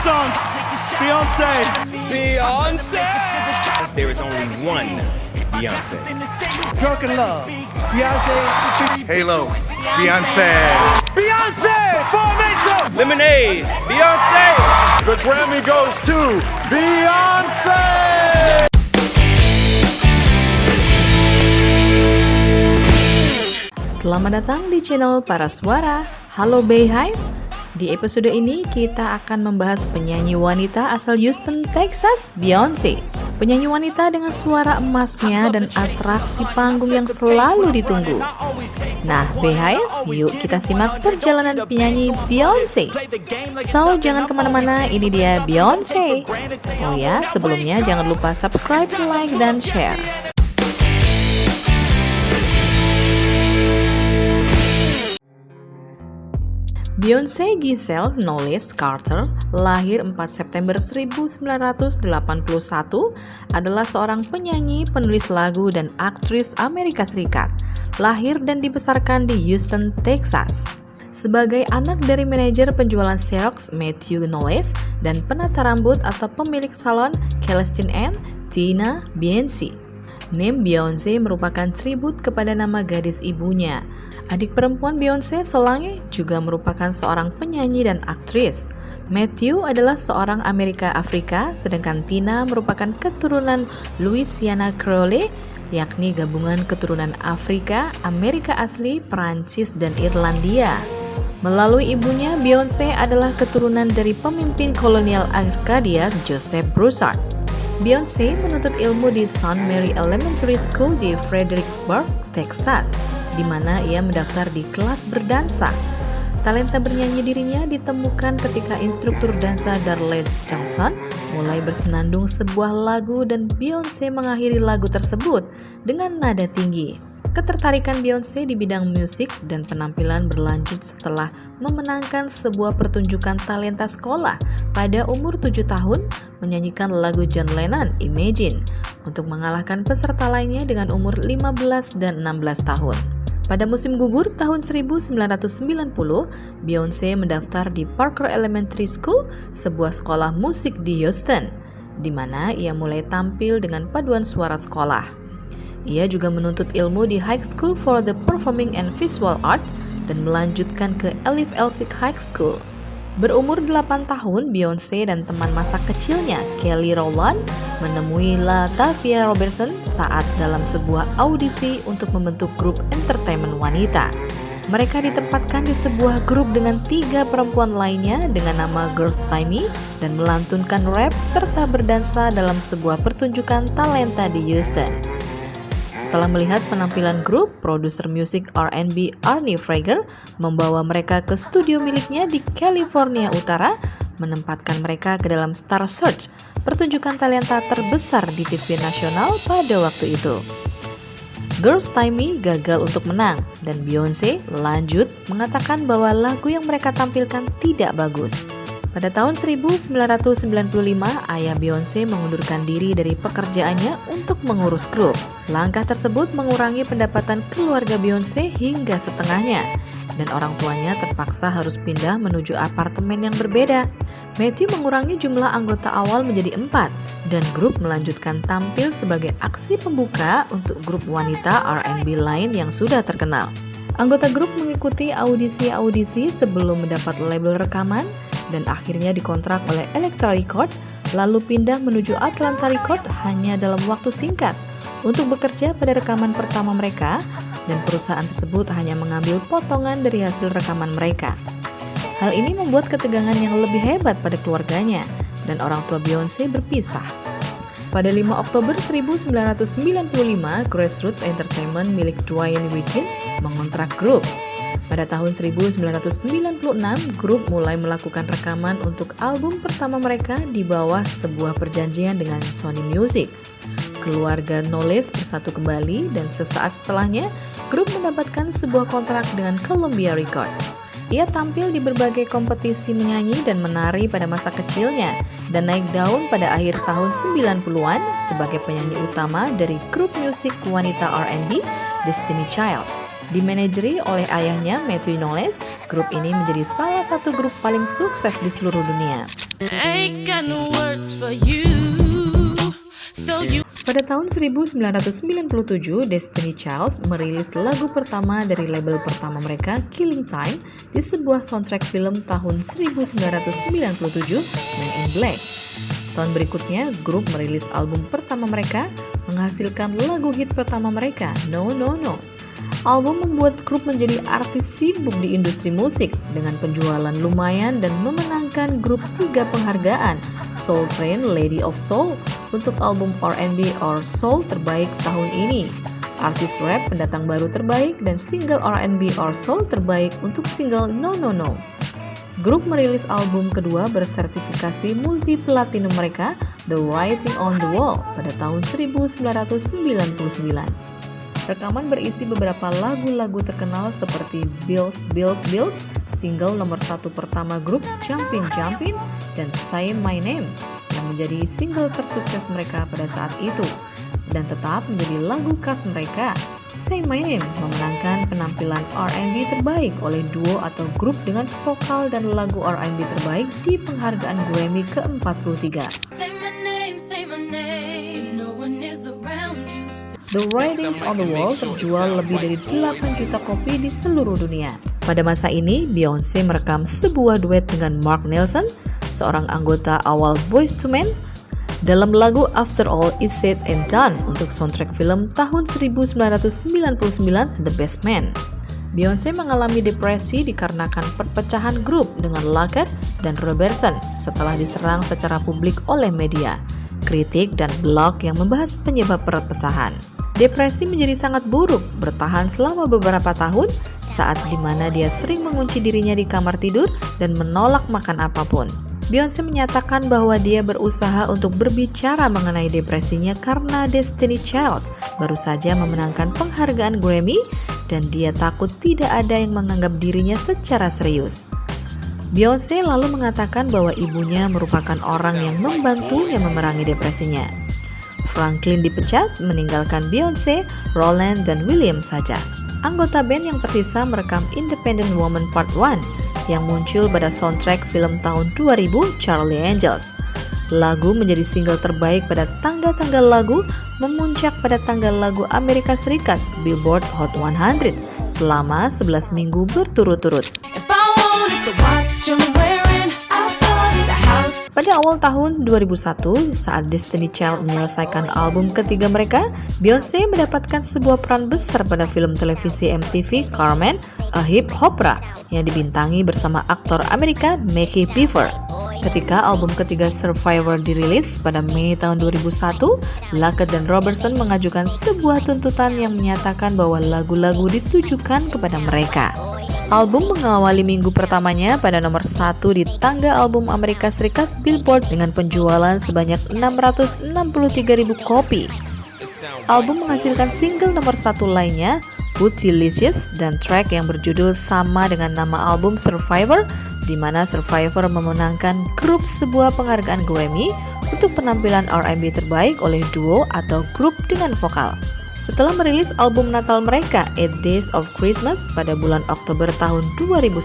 Renaissance. Beyonce. Beyonce! There is only one Beyonce. Drunken Love. Beyonce. Halo, Beyonce. Beyonce. Formation. Lemonade, Beyonce! The Grammy goes to Beyonce. Selamat datang di channel Para Suara. Halo Beyhive. Di episode ini kita akan membahas penyanyi wanita asal Houston, Texas, Beyonce. Penyanyi wanita dengan suara emasnya dan atraksi panggung yang selalu ditunggu. Nah, Beyhive, yuk kita simak perjalanan penyanyi Beyonce. So, jangan kemana-mana, ini dia Beyonce. Oh ya, sebelumnya jangan lupa subscribe, like, dan share. Beyonce Giselle Knowles Carter, lahir 4 September 1981, adalah seorang penyanyi, penulis lagu, dan aktris Amerika Serikat. Lahir dan dibesarkan di Houston, Texas. Sebagai anak dari manajer penjualan Xerox Matthew Knowles dan penata rambut atau pemilik salon Celestine Ann Tina Beyonce. Name Beyonce merupakan tribut kepada nama gadis ibunya. Adik perempuan Beyonce, Solange, juga merupakan seorang penyanyi dan aktris. Matthew adalah seorang Amerika Afrika, sedangkan Tina merupakan keturunan Louisiana Creole, yakni gabungan keturunan Afrika, Amerika asli, Perancis, dan Irlandia. Melalui ibunya, Beyonce adalah keturunan dari pemimpin kolonial Arkadia, Joseph Broussard. Beyonce menuntut ilmu di St. Mary Elementary School di Fredericksburg, Texas, di mana ia mendaftar di kelas berdansa. Talenta bernyanyi dirinya ditemukan ketika instruktur dansa Darlene Johnson mulai bersenandung sebuah lagu dan Beyonce mengakhiri lagu tersebut dengan nada tinggi. Ketertarikan Beyonce di bidang musik dan penampilan berlanjut setelah memenangkan sebuah pertunjukan talenta sekolah pada umur 7 tahun menyanyikan lagu John Lennon, Imagine, untuk mengalahkan peserta lainnya dengan umur 15 dan 16 tahun. Pada musim gugur tahun 1990, Beyonce mendaftar di Parker Elementary School, sebuah sekolah musik di Houston, di mana ia mulai tampil dengan paduan suara sekolah. Ia juga menuntut ilmu di High School for the Performing and Visual Art dan melanjutkan ke Elif Elsick High School. Berumur 8 tahun, Beyonce dan teman masa kecilnya, Kelly Rowland, menemui LaTavia Robertson saat dalam sebuah audisi untuk membentuk grup entertainment wanita. Mereka ditempatkan di sebuah grup dengan 3 perempuan lainnya dengan nama Girls By Me dan melantunkan rap serta berdansa dalam sebuah pertunjukan talenta di Houston. Setelah melihat penampilan grup, produser musik R&B Arnie Frager membawa mereka ke studio miliknya di California Utara, menempatkan mereka ke dalam Star Search, pertunjukan talenta terbesar di TV nasional pada waktu itu. Girls Time Me gagal untuk menang, dan Beyonce lanjut mengatakan bahwa lagu yang mereka tampilkan tidak bagus. Pada tahun 1995, ayah Beyonce mengundurkan diri dari pekerjaannya untuk mengurus grup. Langkah tersebut mengurangi pendapatan keluarga Beyonce hingga setengahnya, dan orang tuanya terpaksa harus pindah menuju apartemen yang berbeda. Matthew mengurangi jumlah anggota awal menjadi 4, dan grup melanjutkan tampil sebagai aksi pembuka untuk grup wanita R&B lain yang sudah terkenal. Anggota grup mengikuti audisi-audisi sebelum mendapat label rekaman, dan akhirnya dikontrak oleh Elektra Records, lalu pindah menuju Atlanta Records hanya dalam waktu singkat untuk bekerja pada rekaman pertama mereka, dan perusahaan tersebut hanya mengambil potongan dari hasil rekaman mereka. Hal ini membuat ketegangan yang lebih hebat pada keluarganya, dan orang tua Beyonce berpisah. Pada 5 Oktober 1995, Grassroots Entertainment milik Dwayne Wiggins mengontrak grup. Pada tahun 1996, grup mulai melakukan rekaman untuk album pertama mereka di bawah sebuah perjanjian dengan Sony Music. Keluarga Knowles bersatu kembali, dan sesaat setelahnya, grup mendapatkan sebuah kontrak dengan Columbia Records. Ia tampil di berbagai kompetisi menyanyi dan menari pada masa kecilnya, dan naik daun pada akhir tahun 90-an sebagai penyanyi utama dari grup musik wanita R&B Destiny Child. Dimanajeri oleh ayahnya Matthew Knowles, grup ini menjadi salah satu grup paling sukses di seluruh dunia. Pada tahun 1997, Destiny Child merilis lagu pertama dari label pertama mereka, Killing Time, di sebuah soundtrack film tahun 1997, Men in Black. Tahun berikutnya, grup merilis album pertama mereka, menghasilkan lagu hit pertama mereka, No No No. Album membuat grup menjadi artis sibuk di industri musik dengan penjualan lumayan dan memenangkan grup 3 penghargaan, Soul Train Lady of Soul untuk album R&B or Soul terbaik tahun ini, artis rap pendatang baru terbaik, dan single R&B or Soul terbaik untuk single No No No. Grup merilis album kedua bersertifikasi multi-platinum mereka, The Writing on the Wall, pada tahun 1999. Rekaman berisi beberapa lagu-lagu terkenal seperti Bills Bills Bills, single nomor 1 pertama grup Jumpin' Jumpin', dan Say My Name yang menjadi single tersukses mereka pada saat itu, dan tetap menjadi lagu khas mereka. Say My Name memenangkan penampilan R&B terbaik oleh duo atau grup dengan vokal dan lagu R&B terbaik di penghargaan Grammy ke-43. The Writings on the Wall terjual lebih dari 8 juta kopi di seluruh dunia. Pada masa ini, Beyoncé merekam sebuah duet dengan Mark Nelson, seorang anggota awal Boyz II Men, dalam lagu After All Is Said and Done untuk soundtrack film tahun 1999 The Best Man. Beyoncé mengalami depresi dikarenakan perpecahan grup dengan Luckett dan Robertson setelah diserang secara publik oleh media, kritik, dan blog yang membahas penyebab perpecahan. Depresi menjadi sangat buruk, bertahan selama beberapa tahun, saat dimana dia sering mengunci dirinya di kamar tidur dan menolak makan apapun. Beyoncé menyatakan bahwa dia berusaha untuk berbicara mengenai depresinya karena Destiny Child baru saja memenangkan penghargaan Grammy dan dia takut tidak ada yang menganggap dirinya secara serius. Beyoncé lalu mengatakan bahwa ibunya merupakan orang yang membantunya memerangi depresinya. Franklin dipecat, meninggalkan Beyoncé, Roland, dan William saja. Anggota band yang tersisa merekam Independent Woman Part 1 yang muncul pada soundtrack film tahun 2000, Charlie Angels. Lagu menjadi single terbaik pada tangga-tangga lagu, memuncak pada tangga lagu Amerika Serikat Billboard Hot 100 selama 11 minggu berturut-turut. Pada awal tahun 2001, saat Destiny Child menyelesaikan album ketiga mereka, Beyoncé mendapatkan sebuah peran besar pada film televisi MTV Carmen, A Hip Hopera, yang dibintangi bersama aktor Amerika Mackie Beaver. Ketika album ketiga Survivor dirilis pada Mei tahun 2001, Luckett dan Robertson mengajukan sebuah tuntutan yang menyatakan bahwa lagu-lagu ditujukan kepada mereka. Album mengawali minggu pertamanya pada nomor 1 di tangga album Amerika Serikat Billboard dengan penjualan sebanyak 663.000 kopi. Album menghasilkan single nomor 1 lainnya, Bootylicious, dan track yang berjudul sama dengan nama album Survivor, di mana Survivor memenangkan grup sebuah penghargaan Grammy untuk penampilan R&B terbaik oleh duo atau grup dengan vokal. Setelah merilis album Natal mereka, 8 Days of Christmas pada bulan Oktober tahun 2001,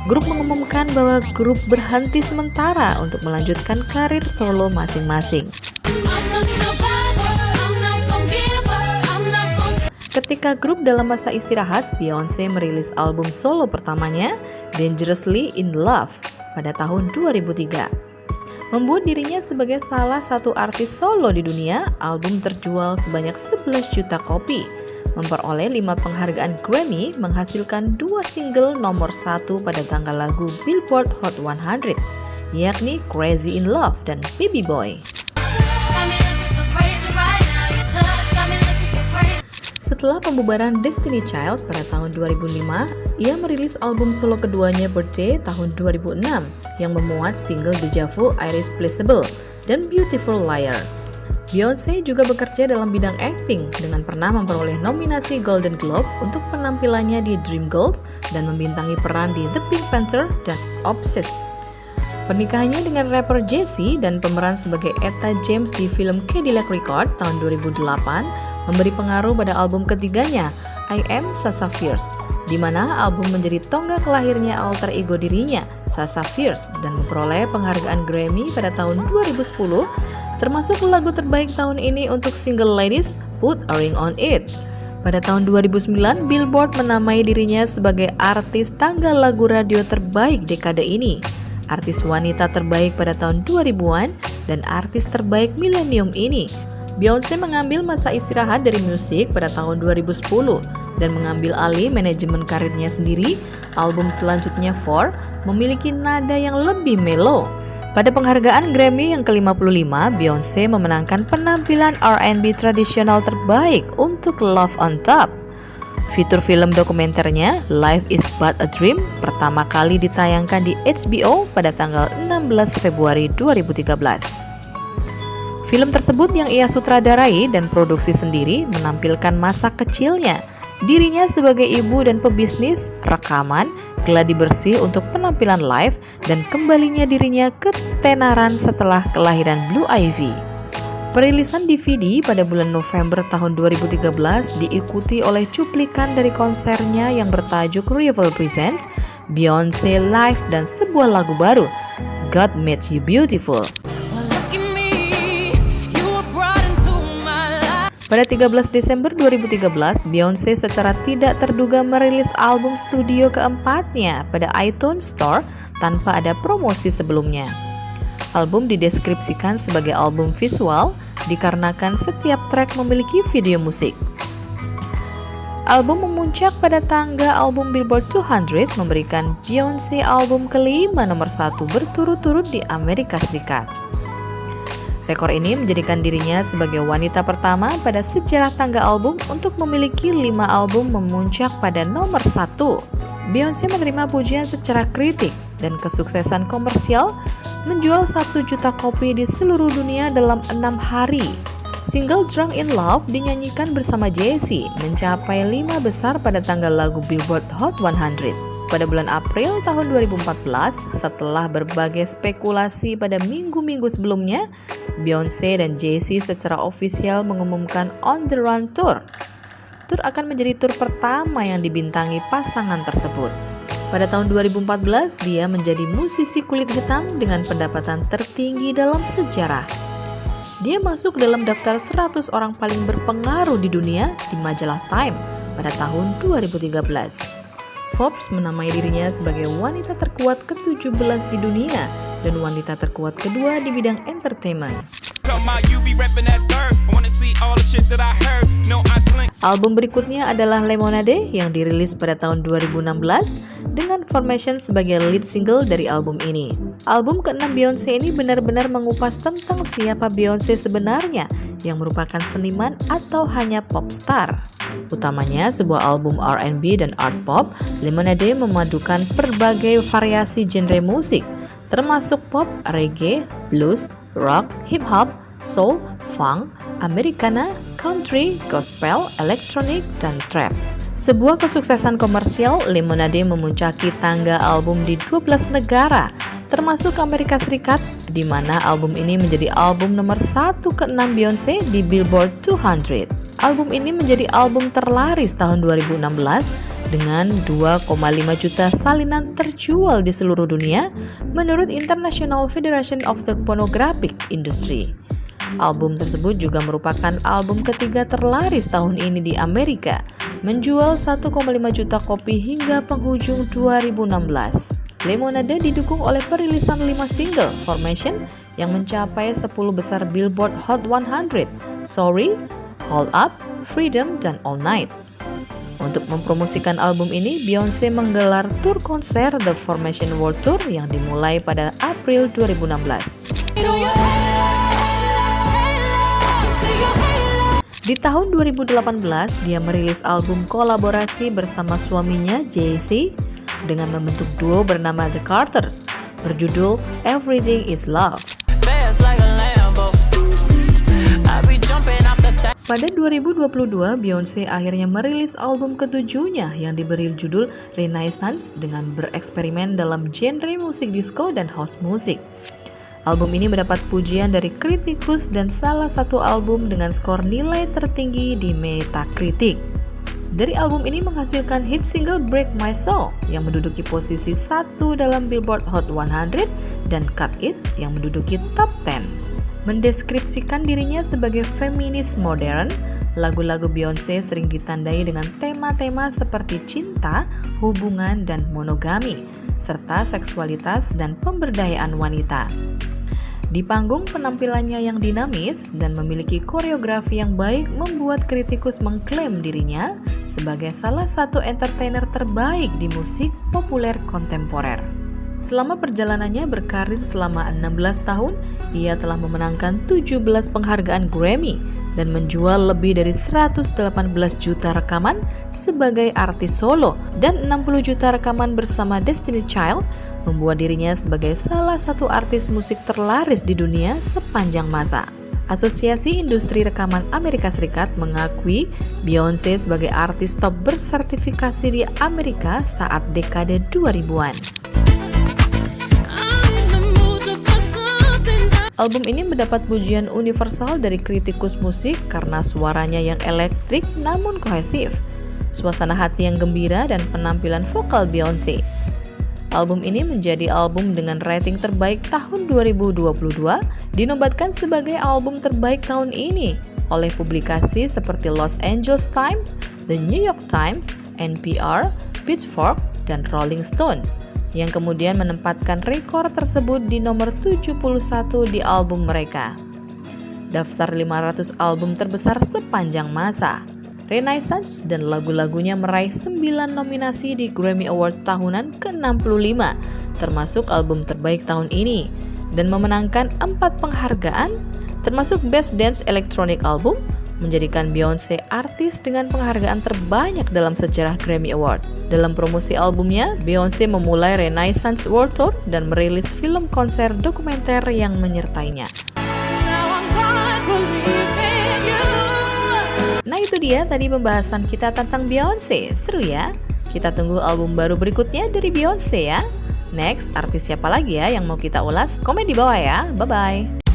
grup mengumumkan bahwa grup berhenti sementara untuk melanjutkan karir solo masing-masing. Ketika grup dalam masa istirahat, Beyoncé merilis album solo pertamanya, Dangerously in Love, pada tahun 2003. Membuat dirinya sebagai salah satu artis solo di dunia, album terjual sebanyak 11 juta kopi, memperoleh 5 penghargaan Grammy, menghasilkan 2 single nomor 1 pada tangga lagu Billboard Hot 100, yakni Crazy in Love dan Baby Boy. Setelah pembubaran Destiny Child pada tahun 2005, ia merilis album solo keduanya Birthday tahun 2006 yang memuat single Deja Vu, Irreplaceable, dan Beautiful Liar. Beyoncé juga bekerja dalam bidang acting dengan pernah memperoleh nominasi Golden Globe untuk penampilannya di Dreamgirls dan membintangi peran di The Pink Panther dan Obsessed. Pernikahannya dengan rapper Jay-Z dan pemeran sebagai Etta James di film Cadillac Record tahun 2008 memberi pengaruh pada album ketiganya, I Am Sasha Fierce, di mana album menjadi tonggak lahirnya alter ego dirinya, Sasha Fierce, dan memperoleh penghargaan Grammy pada tahun 2010, termasuk lagu terbaik tahun ini untuk single Ladies, Put a Ring on It. Pada tahun 2009, Billboard menamai dirinya sebagai artis tangga lagu radio terbaik dekade ini, artis wanita terbaik pada tahun 2000-an, dan artis terbaik milenium ini. Beyoncé mengambil masa istirahat dari musik pada tahun 2010 dan mengambil alih manajemen karirnya sendiri. Album selanjutnya, Four, memiliki nada yang lebih mellow. Pada penghargaan Grammy yang ke-55, Beyoncé memenangkan penampilan R&B tradisional terbaik untuk Love on Top. Fitur film dokumenternya, Life is But a Dream, pertama kali ditayangkan di HBO pada tanggal 16 Februari 2013. Film tersebut yang ia sutradarai dan produksi sendiri menampilkan masa kecilnya, dirinya sebagai ibu dan pebisnis, rekaman, gladi bersih untuk penampilan live, dan kembalinya dirinya ke tenaran setelah kelahiran Blue Ivy. Perilisan DVD pada bulan November tahun 2013 diikuti oleh cuplikan dari konsernya yang bertajuk Rival Presents, Beyoncé Live, dan sebuah lagu baru, God Made You Beautiful. Pada 13 Desember 2013, Beyoncé secara tidak terduga merilis album studio keempatnya pada iTunes Store tanpa ada promosi sebelumnya. Album dideskripsikan sebagai album visual dikarenakan setiap track memiliki video musik. Album memuncak pada tangga album Billboard 200, memberikan Beyoncé album kelima nomor 1 berturut-turut di Amerika Serikat. Rekor ini menjadikan dirinya sebagai wanita pertama pada sejarah tangga album untuk memiliki 5 album memuncak pada nomor 1. Beyoncé menerima pujian secara kritik dan kesuksesan komersial, menjual 1 juta kopi di seluruh dunia dalam 6 hari. Single Drunk in Love dinyanyikan bersama Jay-Z, mencapai 5 besar pada tanggal lagu Billboard Hot 100. Pada bulan April tahun 2014, setelah berbagai spekulasi pada minggu-minggu sebelumnya, Beyoncé dan Jay-Z secara ofisial mengumumkan On the Run Tour. Tour akan menjadi tour pertama yang dibintangi pasangan tersebut. Pada tahun 2014, dia menjadi musisi kulit hitam dengan pendapatan tertinggi dalam sejarah. Dia masuk dalam daftar 100 orang paling berpengaruh di dunia di majalah Time pada tahun 2013. Forbes menamai dirinya sebagai wanita terkuat ke-17 di dunia dan wanita terkuat kedua di bidang entertainment. Album berikutnya adalah Lemonade yang dirilis pada tahun 2016 dengan Formation sebagai lead single dari album ini. Album ke-6 Beyoncé ini benar-benar mengupas tentang siapa Beyoncé sebenarnya, yang merupakan seniman atau hanya pop star. Utamanya sebuah album R&B dan art pop, Lemonade memadukan berbagai variasi genre musik, termasuk pop, reggae, blues, rock, hip-hop, soul, funk, Americana, country, gospel, elektronik, dan trap. Sebuah kesuksesan komersial, Lemonade memuncaki tangga album di 12 negara, termasuk Amerika Serikat, di mana album ini menjadi album nomor 1 ke-6 Beyoncé di Billboard 200. Album ini menjadi album terlaris tahun 2016 dengan 2,5 juta salinan terjual di seluruh dunia menurut International Federation of the Pornographic Industry. Album tersebut juga merupakan album ketiga terlaris tahun ini di Amerika, menjual 1,5 juta kopi hingga penghujung 2016. Lemonade didukung oleh perilisan 5 single Formation yang mencapai 10 besar Billboard Hot 100, Sorry, Hold Up, Freedom, dan All Night. Untuk mempromosikan album ini, Beyoncé menggelar tur konser The Formation World Tour yang dimulai pada April 2016. Di tahun 2018, dia merilis album kolaborasi bersama suaminya Jay-Z dengan membentuk duo bernama The Carters berjudul Everything Is Love. Pada 2022, Beyoncé akhirnya merilis album ketujuhnya yang diberi judul Renaissance dengan bereksperimen dalam genre musik disco dan house music. Album ini mendapat pujian dari kritikus dan salah satu album dengan skor nilai tertinggi di Metacritic. dari album ini menghasilkan hit single Break My Soul yang menduduki posisi 1 dalam Billboard Hot 100 dan Cut It yang menduduki top 10. Mendeskripsikan dirinya sebagai feminis modern, lagu-lagu Beyonce sering ditandai dengan tema-tema seperti cinta, hubungan, dan monogami, serta seksualitas dan pemberdayaan wanita. Di panggung, penampilannya yang dinamis dan memiliki koreografi yang baik membuat kritikus mengklaim dirinya sebagai salah satu entertainer terbaik di musik populer kontemporer. Selama perjalanannya berkarir selama 16 tahun, ia telah memenangkan 17 penghargaan Grammy dan menjual lebih dari 118 juta rekaman sebagai artis solo dan 60 juta rekaman bersama Destiny Child, membuat dirinya sebagai salah satu artis musik terlaris di dunia sepanjang masa. Asosiasi Industri Rekaman Amerika Serikat mengakui Beyonce sebagai artis top bersertifikasi di Amerika saat dekade 2000-an. Album ini mendapat pujian universal dari kritikus musik karena suaranya yang elektrik namun kohesif, suasana hati yang gembira, dan penampilan vokal Beyonce. Album ini menjadi album dengan rating terbaik tahun 2022, dinobatkan sebagai album terbaik tahun ini oleh publikasi seperti Los Angeles Times, The New York Times, NPR, Pitchfork, dan Rolling Stone, yang kemudian menempatkan rekor tersebut di nomor 71 di album mereka. Daftar 500 album terbesar sepanjang masa. Renaissance dan lagu-lagunya meraih 9 nominasi di Grammy Award tahunan ke-65, termasuk album terbaik tahun ini, dan memenangkan 4 penghargaan, termasuk Best Dance Electronic Album, menjadikan Beyonce artis dengan penghargaan terbanyak dalam sejarah Grammy Award. Dalam promosi albumnya, Beyonce memulai Renaissance World Tour dan merilis film konser dokumenter yang menyertainya. Nah, itu dia tadi pembahasan kita tentang Beyonce. Seru ya? Kita tunggu album baru berikutnya dari Beyonce ya. Next, artis siapa lagi ya yang mau kita ulas? Komen di bawah ya. Bye-bye.